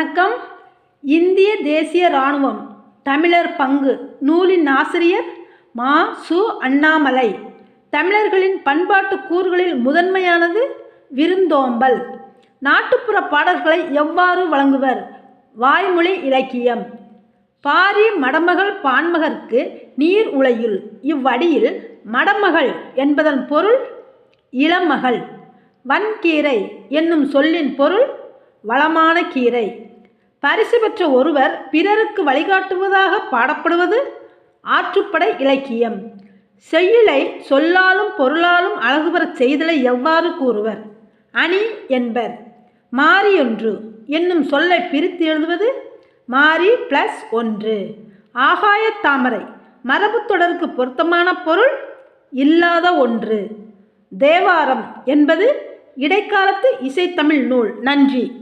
வணக்கம். இந்திய தேசிய இராணுவம் தமிழர் பங்கு நூலின் ஆசிரியர் மா. சு. அண்ணாமலை. தமிழர்களின் பண்பாட்டு கூறுகளில் முதன்மையானது விருந்தோம்பல். நாட்டுப்புற பாடல்களை எவ்வாறு வழங்குவர்? வாய்மொழி இலக்கியம். பாரி மடமகள் பான்மகற்கு நீர் உலையுள். இவ்வடியில் மடமகள் என்பதன் பொருள் இளமகள். வன்கீரை என்னும் சொல்லின் பொருள் வளமான கீரை. பரிசு பெற்ற ஒருவர் பிறருக்கு வழிகாட்டுவதாக பாடப்படுவது ஆற்றுப்படை இலக்கியம். செய்யுளை சொல்லாலும் பொருளாலும் அழகுபெறச் செய்தலை எவ்வாறு கூறுவர்? அணி என்பர். மாறியொன்று என்னும் சொல்லை பிரித்து எழுதுவது மாறி ப்ளஸ் ஒன்று. ஆகாயத் தாமரை மரபு தொடருக்கு பொருத்தமான பொருள் இல்லாத ஒன்று. தேவாரம் என்பது இடைக்காலத்து இசைத்தமிழ் நூல். நன்றி.